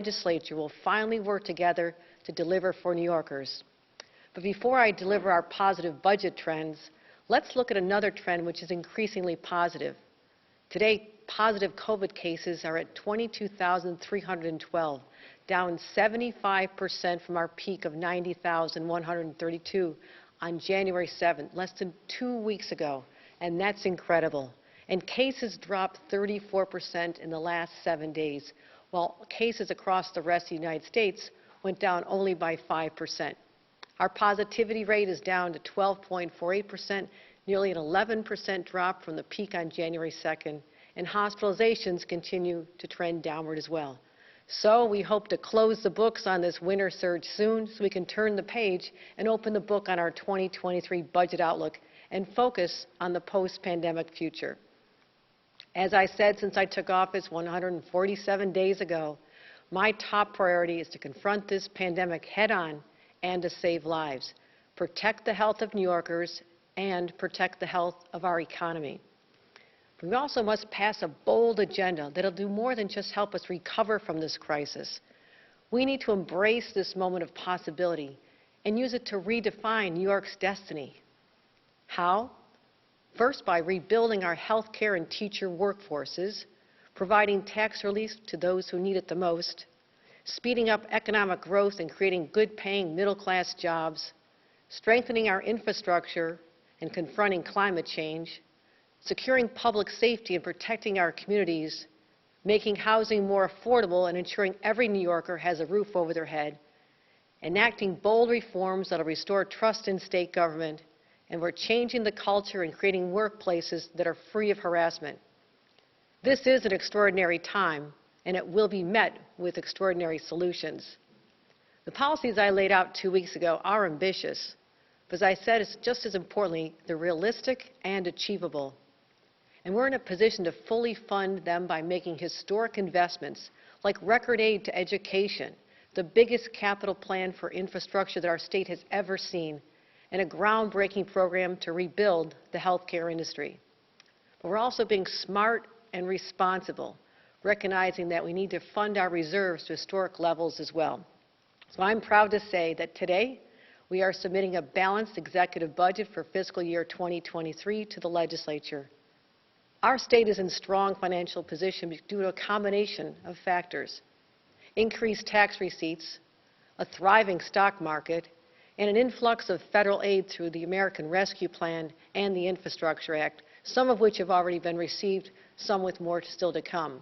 legislature will finally work together to deliver for New Yorkers. But before I deliver our positive budget trends, let's look at another trend which is increasingly positive. Today, positive COVID cases are at 22,312, down 75% from our peak of 90,132 on January 7th, less than 2 weeks ago, and that's incredible. And cases dropped 34% in the last 7 days, while cases across the rest of the United States went down only by 5%. Our positivity rate is down to 12.48%, nearly an 11% drop from the peak on January 2nd, and hospitalizations continue to trend downward as well. So we hope to close the books on this winter surge soon so we can turn the page and open the book on our 2023 budget outlook and focus on the post-pandemic future. As I said since I took office 147 days ago, my top priority is to confront this pandemic head-on and to save lives, protect the health of New Yorkers, and protect the health of our economy. We also must pass a bold agenda that will do more than just help us recover from this crisis. We need to embrace this moment of possibility and use it to redefine New York's destiny. How? First, by rebuilding our health care and teacher workforces, providing tax relief to those who need it the most, speeding up economic growth and creating good-paying middle-class jobs, strengthening our infrastructure and confronting climate change, securing public safety and protecting our communities, making housing more affordable and ensuring every New Yorker has a roof over their head, enacting bold reforms that will restore trust in state government, and we're changing the culture and creating workplaces that are free of harassment. This is an extraordinary time, and it will be met with extraordinary solutions. The policies I laid out 2 weeks ago are ambitious, but as I said, it's just as importantly, they're realistic and achievable. And we're in a position to fully fund them by making historic investments like record aid to education, the biggest capital plan for infrastructure that our state has ever seen, and a groundbreaking program to rebuild the healthcare industry. But we're also being smart and responsible, recognizing that we need to fund our reserves to historic levels as well. So I'm proud to say that today we are submitting a balanced executive budget for fiscal year 2023 to the legislature. Our state is in strong financial position due to a combination of factors: increased tax receipts, a thriving stock market, and an influx of federal aid through the American Rescue Plan and the Infrastructure Act, some of which have already been received, some with more still to come.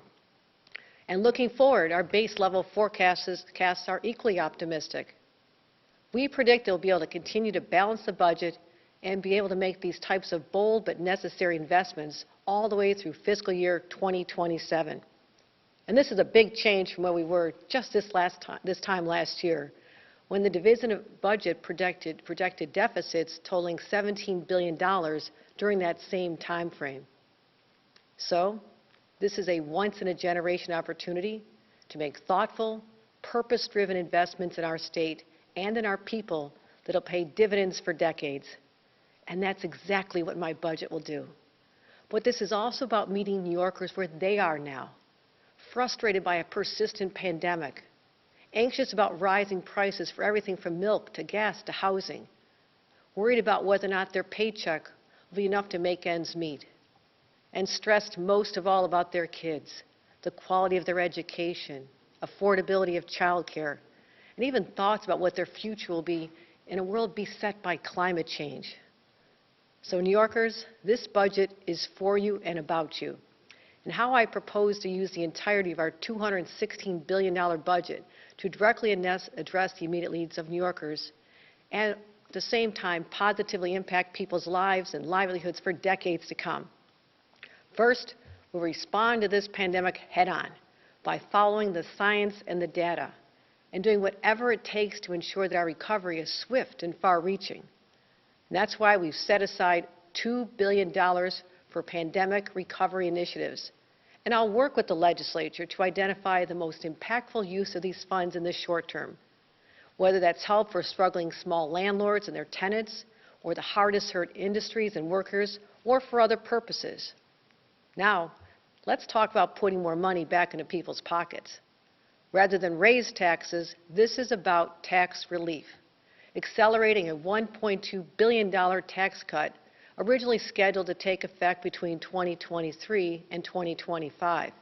And looking forward, our base level forecasts are equally optimistic. We predict they'll be able to continue to balance the budget and be able to make these types of bold but necessary investments all the way through fiscal year 2027. And this is a big change from where we were just this time last year, when the Division of Budget projected deficits totaling $17 billion during that same time frame. So, this is a once-in-a-generation opportunity to make thoughtful, purpose-driven investments in our state and in our people that will pay dividends for decades. And that's exactly what my budget will do. But this is also about meeting New Yorkers where they are now, frustrated by a persistent pandemic, anxious about rising prices for everything from milk to gas to housing, worried about whether or not their paycheck will be enough to make ends meet, and stressed most of all about their kids, the quality of their education, affordability of childcare, and even thoughts about what their future will be in a world beset by climate change. So, New Yorkers, this budget is for you and about you. And how I propose to use the entirety of our $216 billion budget to directly address the immediate needs of New Yorkers and at the same time positively impact people's lives and livelihoods for decades to come. First, we'll respond to this pandemic head-on by following the science and the data and doing whatever it takes to ensure that our recovery is swift and far-reaching. And that's why we've set aside $2 billion for pandemic recovery initiatives. And I'll work with the legislature to identify the most impactful use of these funds in the short term, whether that's help for struggling small landlords and their tenants, or the hardest hit industries and workers, or for other purposes. Now, let's talk about putting more money back into people's pockets. Rather than raise taxes, this is about tax relief, accelerating a $1.2 billion tax cut originally scheduled to take effect between 2023 and 2025.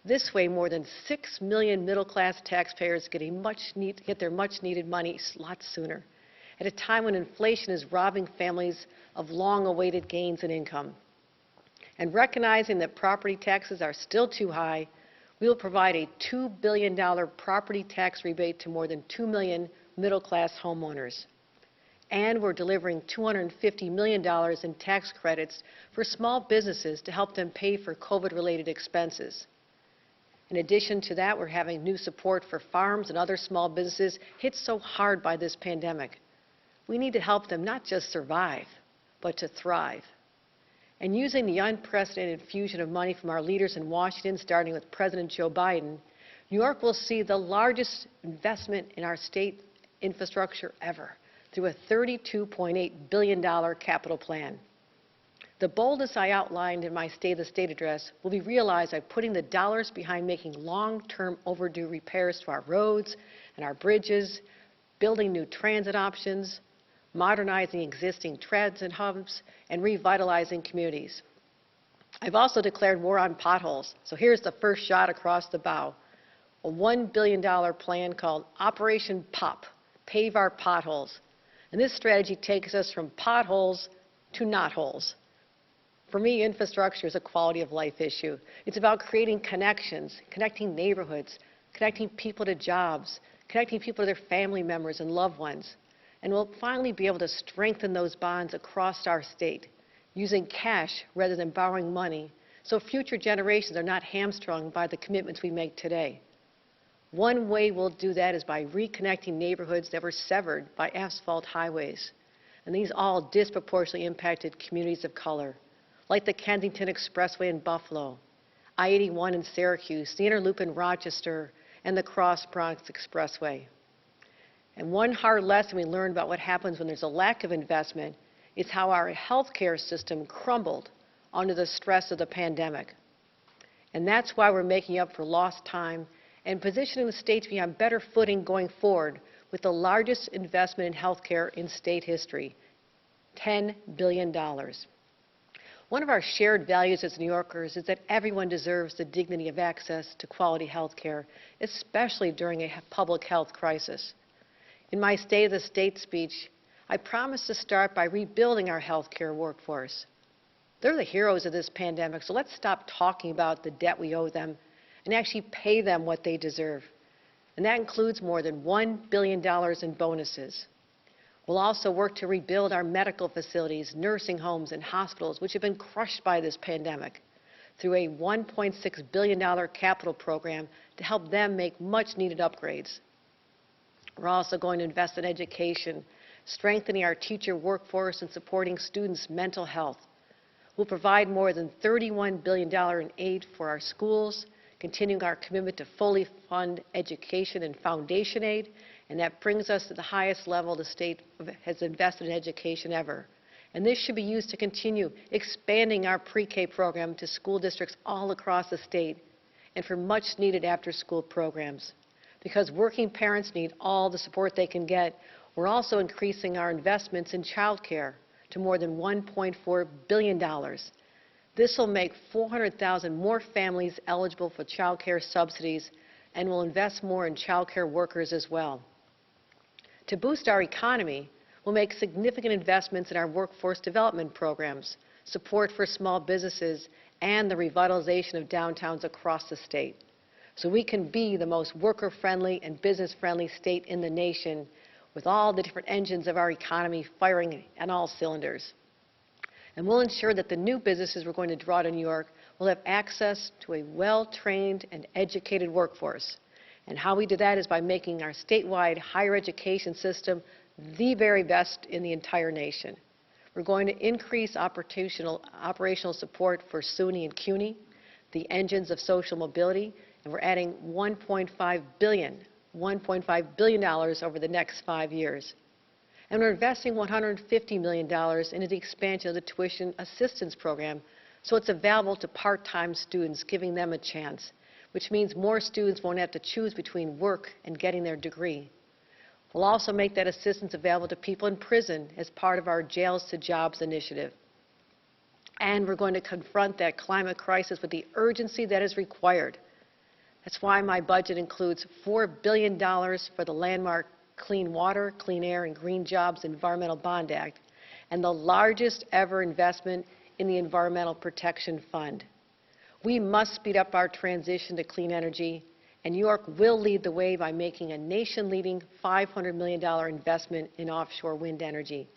This way, more than 6 million middle-class taxpayers get their much-needed money a lot sooner, at a time when inflation is robbing families of long-awaited gains in income. And recognizing that property taxes are still too high, we will provide a $2 billion property tax rebate to more than 2 million middle-class homeowners. And we're delivering $250 million in tax credits for small businesses to help them pay for COVID-related expenses. In addition to that, we're having new support for farms and other small businesses hit so hard by this pandemic. We need to help them not just survive, but to thrive. And using the unprecedented infusion of money from our leaders in Washington, starting with President Joe Biden, New York will see the largest investment in our state infrastructure ever, through a $32.8 billion capital plan. The boldness I outlined in my State of the State address will be realized by putting the dollars behind making long-term overdue repairs to our roads and our bridges, building new transit options, modernizing existing transit hubs, and revitalizing communities. I've also declared war on potholes, so here's the first shot across the bow, a $1 billion plan called Operation POP, Pave Our Potholes. And this strategy takes us from potholes to knotholes. For me, infrastructure is a quality of life issue. It's about creating connections, connecting neighborhoods, connecting people to jobs, connecting people to their family members and loved ones. And we'll finally be able to strengthen those bonds across our state, using cash rather than borrowing money, so future generations are not hamstrung by the commitments we make today. One way we'll do that is by reconnecting neighborhoods that were severed by asphalt highways. And these all disproportionately impacted communities of color, like the Kensington Expressway in Buffalo, I-81 in Syracuse, the Inner Loop in Rochester, and the Cross Bronx Expressway. And one hard lesson we learned about what happens when there's a lack of investment is how our healthcare system crumbled under the stress of the pandemic. And that's why we're making up for lost time and positioning the state to be on better footing going forward with the largest investment in healthcare in state history, $10 billion. One of our shared values as New Yorkers is that everyone deserves the dignity of access to quality health care, especially during a public health crisis. In my State of the State speech, I promised to start by rebuilding our health care workforce. They're the heroes of this pandemic, so let's stop talking about the debt we owe them and actually pay them what they deserve. And that includes more than $1 billion in bonuses. We'll also work to rebuild our medical facilities, nursing homes, and hospitals, which have been crushed by this pandemic, through a $1.6 billion capital program to help them make much-needed upgrades. We're also going to invest in education, strengthening our teacher workforce and supporting students' mental health. We'll provide more than $31 billion in aid for our schools, continuing our commitment to fully fund education and foundation aid, and that brings us to the highest level the state has invested in education ever. And this should be used to continue expanding our pre-K program to school districts all across the state and for much-needed after-school programs. Because working parents need all the support they can get, we're also increasing our investments in child care to more than $1.4 billion. This will make 400,000 more families eligible for child care subsidies and will invest more in child care workers as well. To boost our economy, we'll make significant investments in our workforce development programs, support for small businesses, and the revitalization of downtowns across the state, so we can be the most worker-friendly and business-friendly state in the nation, with all the different engines of our economy firing on all cylinders. And we'll ensure that the new businesses we're going to draw to New York will have access to a well-trained and educated workforce. And how we do that is by making our statewide higher education system the very best in the entire nation. We're going to increase operational support for SUNY and CUNY, the engines of social mobility, and we're adding $1.5 billion over the next 5 years. And we're investing $150 million into the expansion of the tuition assistance program so it's available to part-time students, giving them a chance. which means more students won't have to choose between work and getting their degree. We'll also make that assistance available to people in prison as part of our Jails to Jobs initiative. And we're going to confront that climate crisis with the urgency that is required. That's why my budget includes $4 billion for the landmark Clean Water, Clean Air, and Green Jobs Environmental Bond Act, and the largest ever investment in the Environmental Protection Fund. We must speed up our transition to clean energy, and New York will lead the way by making a nation-leading $500 million investment in offshore wind energy.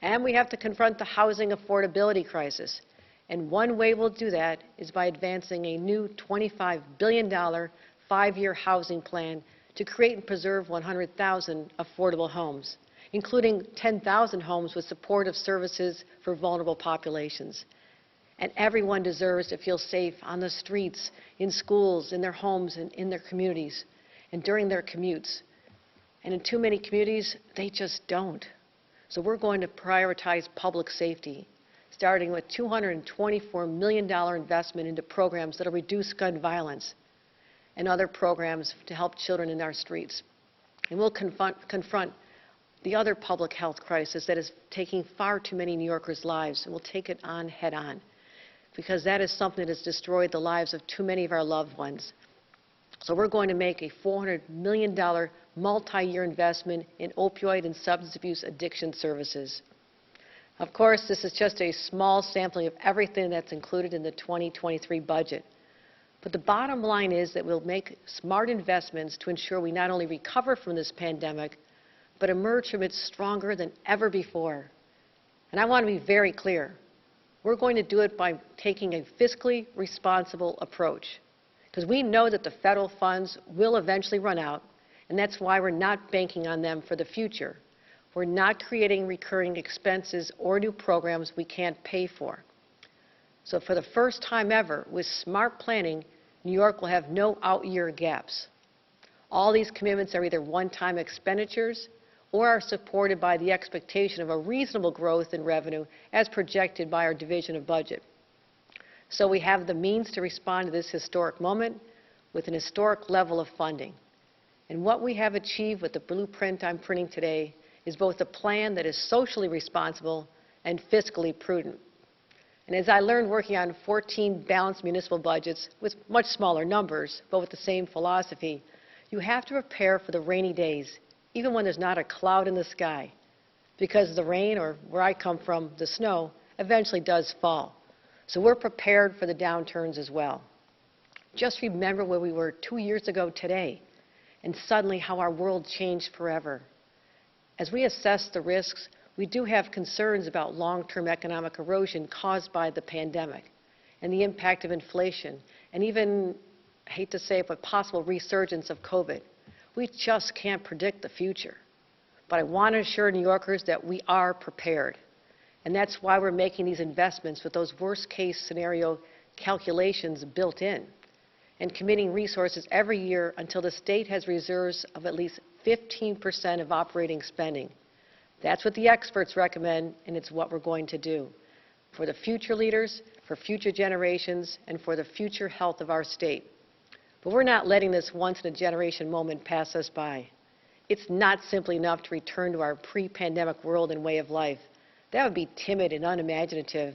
And we have to confront the housing affordability crisis. And one way we'll do that is by advancing a new $25 billion 5-year housing plan to create and preserve 100,000 affordable homes, including 10,000 homes with supportive services for vulnerable populations. And everyone deserves to feel safe on the streets, in schools, in their homes, and in their communities, and during their commutes. And in too many communities, they just don't. So we're going to prioritize public safety, starting with $224 million investment into programs that will reduce gun violence and other programs to help children in our streets. And we'll confront the other public health crisis that is taking far too many New Yorkers' lives, and we'll take it on head on, because that is something that has destroyed the lives of too many of our loved ones. So we're going to make a $400 million multi-year investment in opioid and substance abuse addiction services. Of course, this is just a small sampling of everything that's included in the 2023 budget. But the bottom line is that we'll make smart investments to ensure we not only recover from this pandemic, but emerge from it stronger than ever before. And I want to be very clear. We're going to do it by taking a fiscally responsible approach, because we know that the federal funds will eventually run out, and that's why we're not banking on them for the future. We're not creating recurring expenses or new programs we can't pay for. So for the first time ever, with smart planning, New York will have no out-year gaps. All these commitments are either one-time expenditures or are supported by the expectation of a reasonable growth in revenue as projected by our Division of Budget. So we have the means to respond to this historic moment with an historic level of funding. And what we have achieved with the blueprint I'm printing today is both a plan that is socially responsible and fiscally prudent. And as I learned working on 14 balanced municipal budgets with much smaller numbers, but with the same philosophy, you have to prepare for the rainy days, even when there's not a cloud in the sky, because the rain, or where I come from, the snow, eventually does fall. So we're prepared for the downturns as well. Just remember where we were 2 years ago today, and suddenly how our world changed forever. As we assess the risks, we do have concerns about long-term economic erosion caused by the pandemic and the impact of inflation, and even, I hate to say it, but possible resurgence of COVID. We just can't predict the future. But I want to assure New Yorkers that we are prepared. And that's why we're making these investments with those worst-case scenario calculations built in, and committing resources every year until the state has reserves of at least 15% of operating spending. That's what the experts recommend, and it's what we're going to do for the future leaders, for future generations, and for the future health of our state. But we're not letting this once-in-a-generation moment pass us by. It's not simply enough to return to our pre-pandemic world and way of life. That would be timid and unimaginative,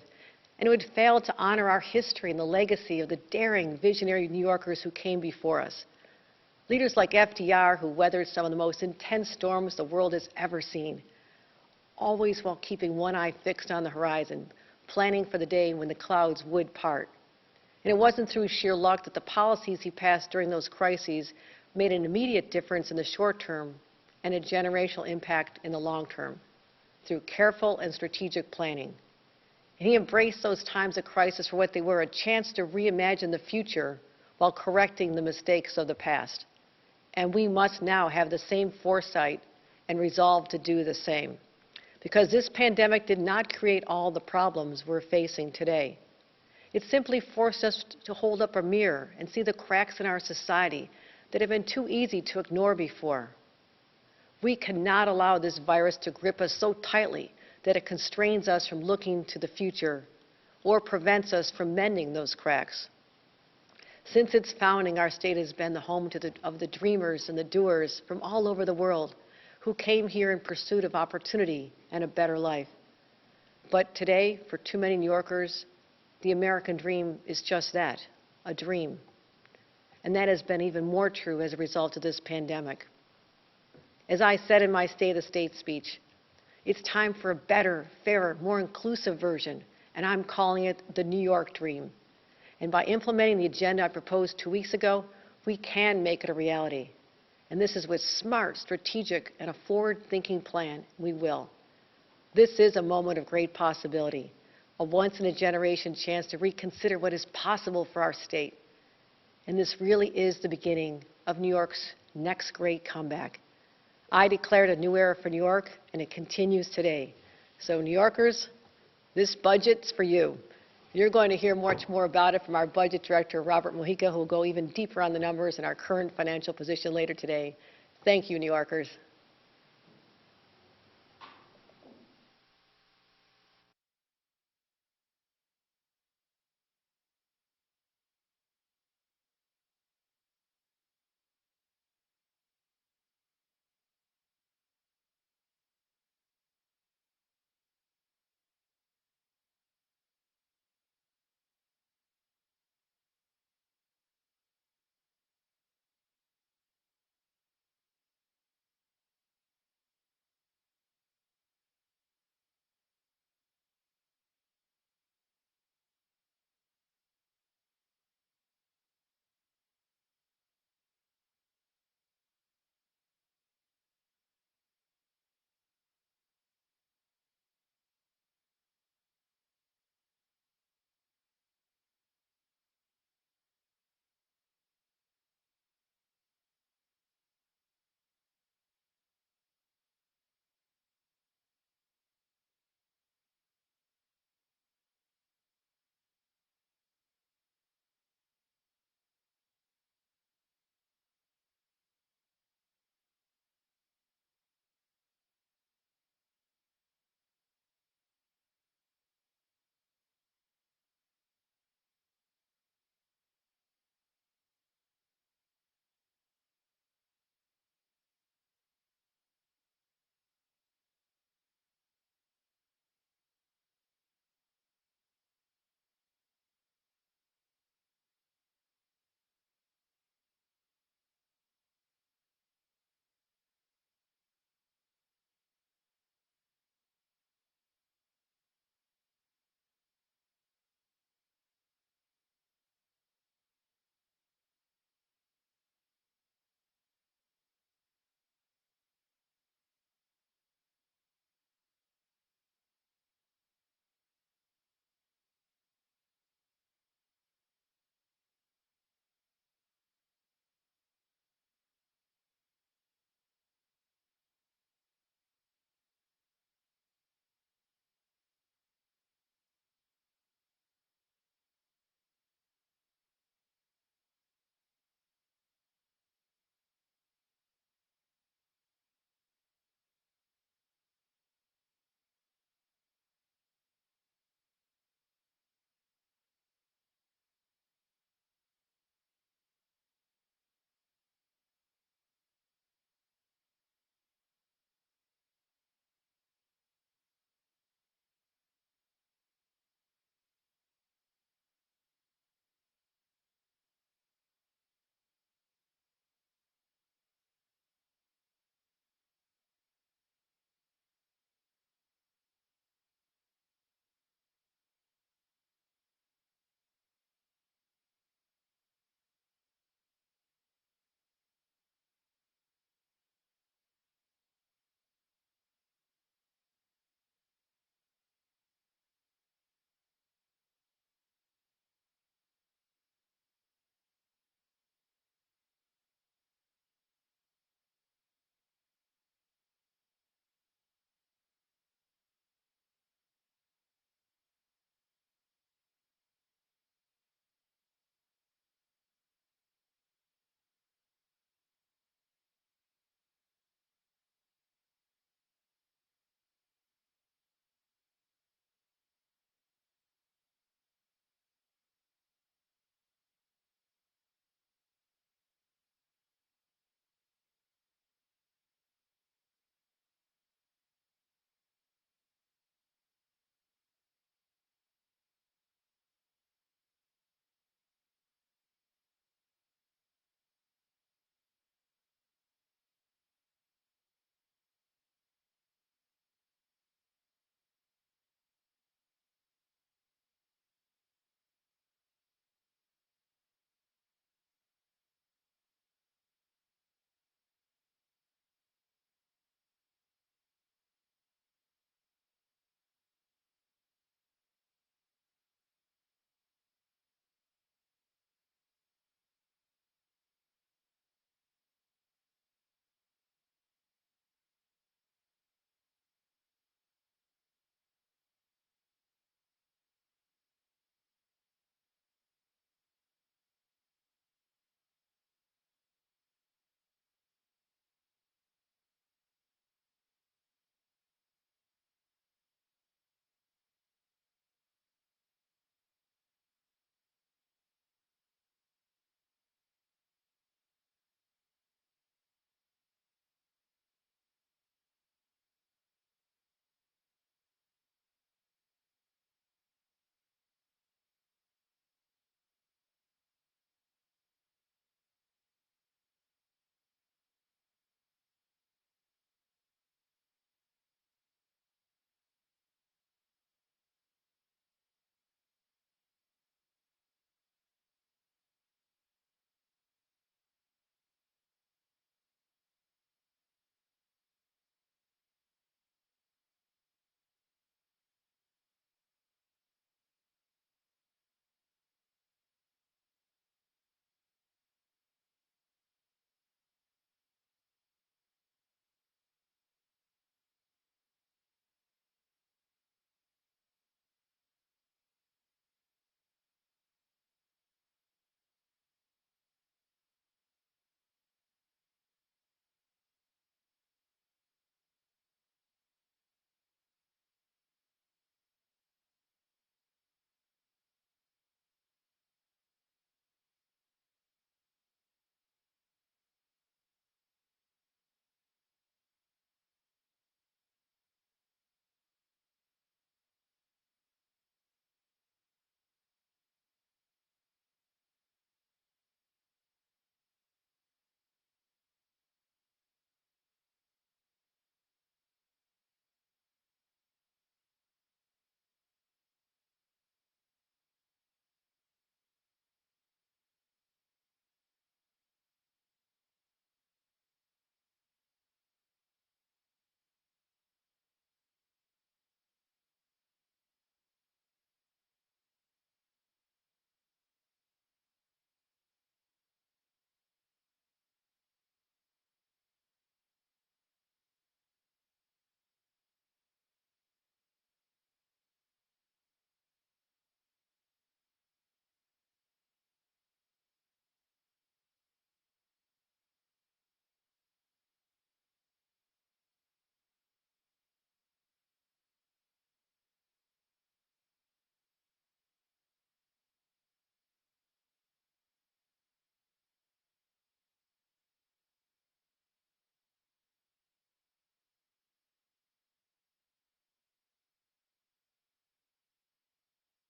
and it would fail to honor our history and the legacy of the daring, visionary New Yorkers who came before us. Leaders like FDR, who weathered some of the most intense storms the world has ever seen, always while keeping one eye fixed on the horizon, planning for the day when the clouds would part. And it wasn't through sheer luck that the policies he passed during those crises made an immediate difference in the short term and a generational impact in the long term, through careful and strategic planning. And he embraced those times of crisis for what they were, a chance to reimagine the future while correcting the mistakes of the past. And we must now have the same foresight and resolve to do the same. Because this pandemic did not create all the problems we're facing today. It simply forced us to hold up a mirror and see the cracks in our society that have been too easy to ignore before. We cannot allow this virus to grip us so tightly that it constrains us from looking to the future or prevents us from mending those cracks. Since its founding, our state has been the home of the dreamers and the doers from all over the world who came here in pursuit of opportunity and a better life. But today, for too many New Yorkers, the American dream is just that, a dream. And that has been even more true as a result of this pandemic. As I said in my State of the State speech, it's time for a better, fairer, more inclusive version, and I'm calling it the New York dream. And by implementing the agenda I proposed 2 weeks ago, we can make it a reality. And this is with smart, strategic, and a forward-thinking plan. We will. This is a moment of great possibility, a once-in-a-generation chance to reconsider what is possible for our state. And this really is the beginning of New York's next great comeback. I declared a new era for New York, and it continues today. So, New Yorkers, this budget's for you. You're going to hear much more about it from our Budget Director, Robert Mojica, who will go even deeper on the numbers and our current financial position later today. Thank you, New Yorkers.